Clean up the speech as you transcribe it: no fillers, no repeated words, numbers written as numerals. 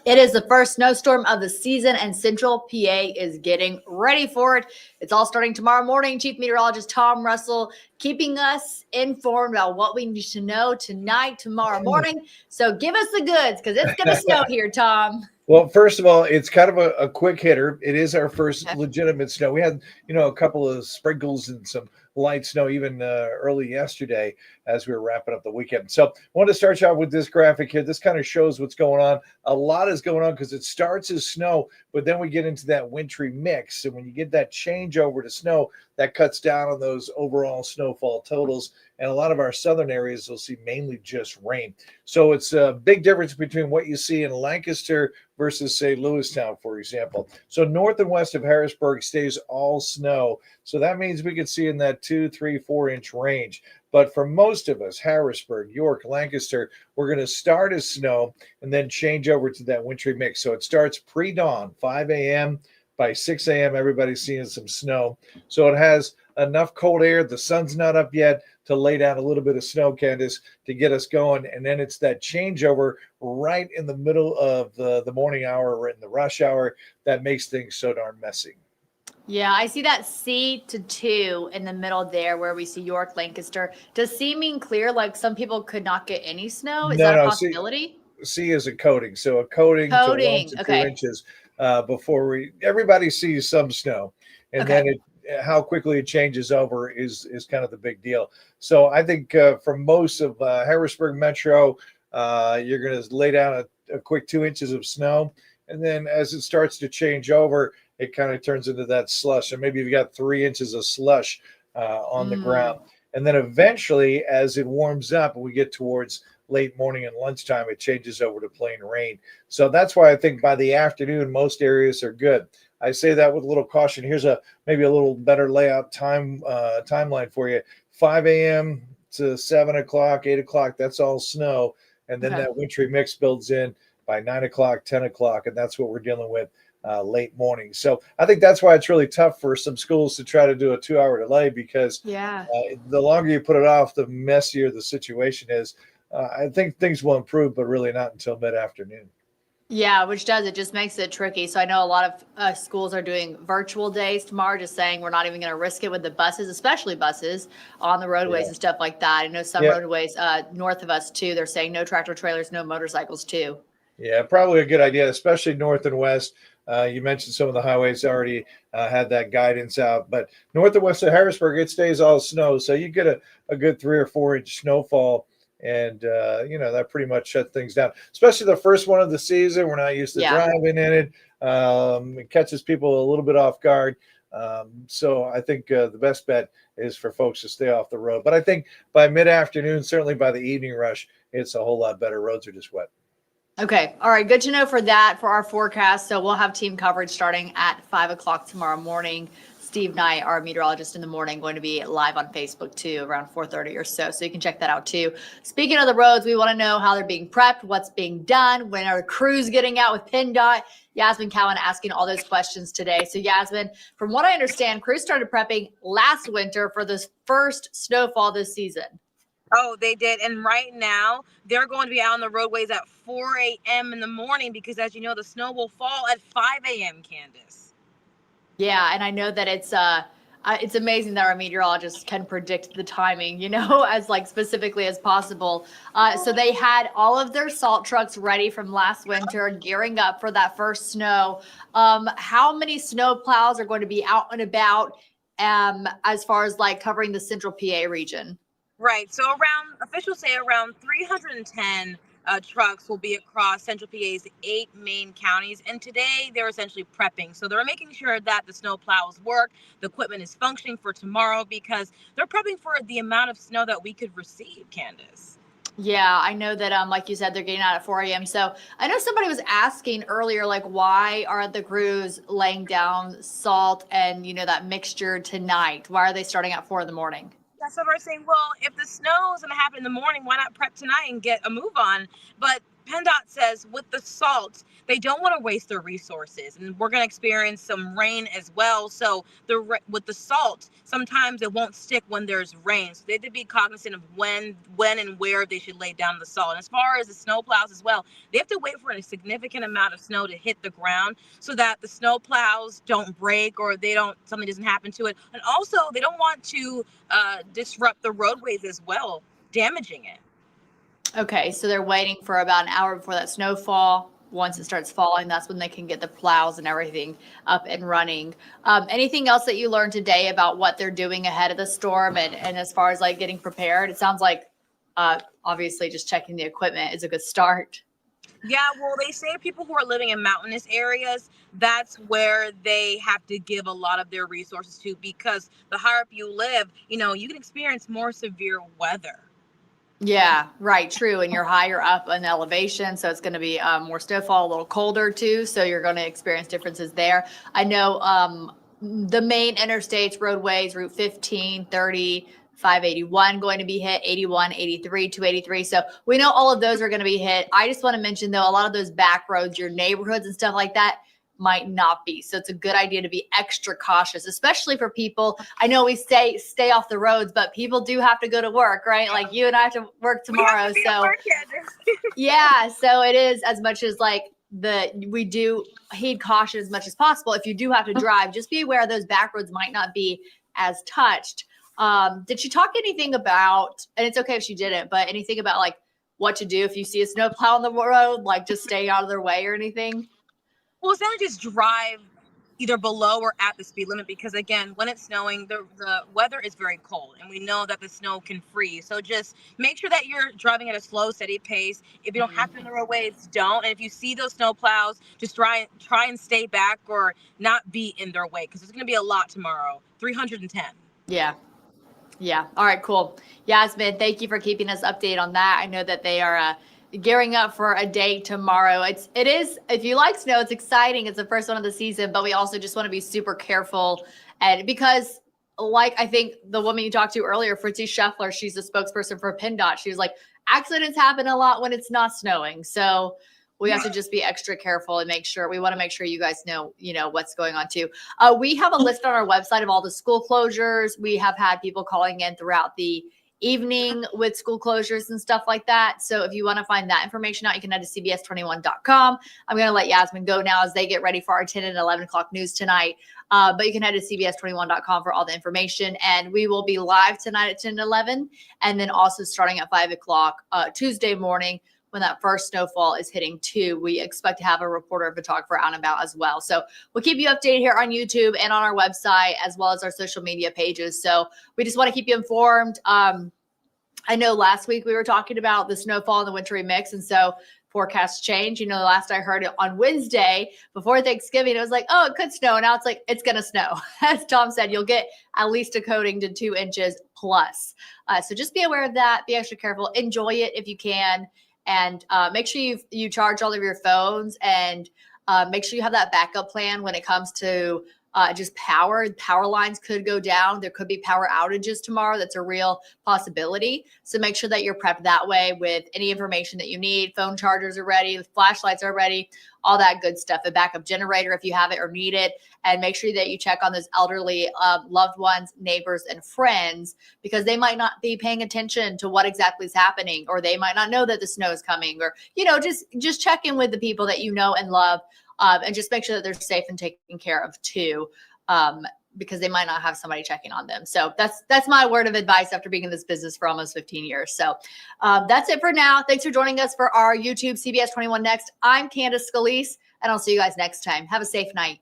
It is the first snowstorm of the season, and Central PA is getting ready for it. It's all starting tomorrow morning. Chief Meteorologist Tom Russell keeping us informed about what we need to know tonight, tomorrow morning. So give us the goods because it's going to snow here, Tom. Well, first of all, it's kind of a quick hitter. It is our first Okay. legitimate snow. We had, a couple of sprinkles and some light snow even early yesterday as we were wrapping up the weekend. So I want to start you out with this graphic here. This kind of shows what's going on. A lot is going on because it starts as snow, but then we get into that wintry mix. And when you get that change over to snow, that cuts down on those overall snowfall totals. And a lot of our southern areas will see mainly just rain. So it's a big difference between what you see in Lancaster versus, say, Lewistown, for example. So north and west of Harrisburg stays all snow. So that means we could see in that 2, 3, 4 inch range. But for most of us, Harrisburg, York, Lancaster, we're going to start as snow and then change over to that wintry mix. So it starts pre-dawn, 5 a.m. By 6 a.m., everybody's seeing some snow. So it has enough cold air. The sun's not up yet to lay down a little bit of snow, Candace, to get us going. And then it's that changeover right in the middle of the morning hour or in the rush hour that makes things so darn messy. Yeah, I see that C to 2 in the middle there where we see York, Lancaster. Does C mean clear? Like some people could not get any snow? Is No, that a no, see, possibility? C is a coating. So a coating to one Coding. to two Okay. inches before everybody sees some snow. And Okay. then how quickly it changes over is kind of the big deal. So I think for most of Harrisburg Metro, you're going to lay down a quick 2 inches of snow. And then as it starts to change over, it kind of turns into that slush. And maybe you've got 3 inches of slush on the ground. Mm. And then eventually, as it warms up and we get towards late morning and lunchtime, it changes over to plain rain. So that's why I think by the afternoon, most areas are good. I say that with a little caution. Here's maybe a little better layout timeline for you. 5 a.m. to 7 o'clock, 8 o'clock, that's all snow. And then Okay. that wintry mix builds in by 9 o'clock, 10 o'clock. And that's what we're dealing with late morning. So I think that's why it's really tough for some schools to try to do a 2 hour delay because Yeah. the longer you put it off, the messier the situation is. I think things will improve, but really not until mid afternoon. Yeah, which does. It just makes it tricky. So I know a lot of schools are doing virtual days tomorrow, just saying we're not even going to risk it with the buses, especially buses on the roadways Yeah. and stuff like that. I know some Yeah. roadways north of us too. They're saying no tractor trailers, no motorcycles too. Yeah. Probably a good idea, especially north and west. You mentioned some of the highways already had that guidance out, but north and west of Harrisburg, it stays all snow. So you get a good 3 or 4 inch snowfall. And, that pretty much shut things down, especially the first one of the season. We're not used to Yeah. driving in it. It catches people a little bit off guard. So I think the best bet is for folks to stay off the road. But I think by mid afternoon, certainly by the evening rush, it's a whole lot better. Roads are just wet. Okay. All right. Good to know for that for our forecast. So we'll have team coverage starting at 5 o'clock tomorrow morning. Steve Knight, our meteorologist in the morning, going to be live on Facebook too around 4:30 or so. So you can check that out too. Speaking of the roads, we want to know how they're being prepped, what's being done, when are crews getting out with PennDOT. Yasmin Cowan asking all those questions today. So Yasmin, from what I understand, crews started prepping last winter for this first snowfall this season. Oh, they did. And right now, they're going to be out on the roadways at 4 a.m. in the morning because, as you know, the snow will fall at 5 a.m., Candace. Yeah, and I know that it's amazing that our meteorologists can predict the timing, as like specifically as possible. So they had all of their salt trucks ready from last winter, gearing up for that first snow. How many snow plows are going to be out and about as far as like covering the central PA region? Right. So officials say around 310 trucks will be across Central PA's 8 main counties. And today they're essentially prepping. So they're making sure that the snow plows work, the equipment is functioning for tomorrow because they're prepping for the amount of snow that we could receive, Candace. Yeah, I know that, like you said, they're getting out at 4 a.m. So I know somebody was asking earlier, like, why are the crews laying down salt and, that mixture tonight? Why are they starting at 4 in the morning? So we're saying, well, if the snow is going to happen in the morning, why not prep tonight and get a move on? But PennDOT says with the salt, they don't want to waste their resources, and we're going to experience some rain as well. So with the salt, sometimes it won't stick when there's rain. So they have to be cognizant of when and where they should lay down the salt. And as far as the snow plows as well, they have to wait for a significant amount of snow to hit the ground so that the snow plows don't break or something doesn't happen to it. And also, they don't want to disrupt the roadways as well, damaging it. Okay, so they're waiting for about an hour before that snowfall. Once it starts falling, that's when they can get the plows and everything up and running. Anything else that you learned today about what they're doing ahead of the storm and as far as like getting prepared? It sounds like obviously just checking the equipment is a good start. Yeah, well, they say people who are living in mountainous areas, that's where they have to give a lot of their resources to, because the higher up you live, you can experience more severe weather. Yeah, right. True. And you're higher up in elevation. So it's going to be more snowfall, a little colder too. So you're going to experience differences there. I know the main interstates, roadways, Route 15, 30, 581 going to be hit, 81, 83, 283. So we know all of those are going to be hit. I just want to mention though, a lot of those back roads, your neighborhoods and stuff like that might not be. So it's a good idea to be extra cautious, especially for people. I know we stay off the roads, but people do have to go to work, right? Like you and I have to work tomorrow. So yeah, so it is as much as like we do heed caution as much as possible. If you do have to drive, just be aware those back roads might not be as touched. Did she talk anything about, and it's okay if she didn't, but anything about like what to do if you see a snowplow on the road, like just stay out of their way or anything? Well, it's not just drive either below or at the speed limit, because again, when it's snowing, the weather is very cold and we know that the snow can freeze. So just make sure that you're driving at a slow, steady pace. If you don't have to in the roadways, don't. And if you see those snow plows, just try and stay back or not be in their way, because there's going to be a lot tomorrow. 310. Yeah. All right, cool. Yasmin, thank you for keeping us updated on that. I know that they are gearing up for a day tomorrow. It is, if you like snow, it's exciting. It's the first one of the season, but we also just want to be super careful. And because like, I think the woman you talked to earlier, Fritzi Scheffler, she's a spokesperson for PennDOT. She was like, accidents happen a lot when it's not snowing. So we have to just be extra careful and we want to make sure you guys know, what's going on too. We have a list on our website of all the school closures. We have had people calling in throughout the evening with school closures and stuff like that. So if you want to find that information out, you can head to cbs21.com. I'm going to let Yasmin go now as they get ready for our 10 and 11 o'clock news tonight. But you can head to cbs21.com for all the information. And we will be live tonight at 10 and 11. And then also starting at 5 o'clock Tuesday morning, when that first snowfall is hitting too, we expect to have a reporter and photographer out and about as well. So we'll keep you updated here on YouTube and on our website, as well as our social media pages. So we just want to keep you informed. I know last week we were talking about the snowfall and the wintry mix. And so forecasts change. The last I heard it on Wednesday before Thanksgiving, it was like, oh, it could snow. Now it's like, it's going to snow. As Tom said, you'll get at least a coating to 2 inches plus. So just be aware of that. Be extra careful. Enjoy it if you can. And make sure you charge all of your phones, and make sure you have that backup plan when it comes to just power. Power lines could go down. There could be power outages tomorrow. That's a real possibility. So make sure that you're prepped that way with any information that you need. Phone chargers are ready. Flashlights are ready. All that good stuff. A backup generator if you have it or need it. And make sure that you check on those elderly loved ones, neighbors, and friends, because they might not be paying attention to what exactly is happening, or they might not know that the snow is coming, or, just check in with the people that you know and love, and just make sure that they're safe and taken care of too, because they might not have somebody checking on them. So that's my word of advice after being in this business for almost 15 years. So that's it for now. Thanks for joining us for our YouTube CBS 21 Next. I'm Candace Scalise, and I'll see you guys next time. Have a safe night.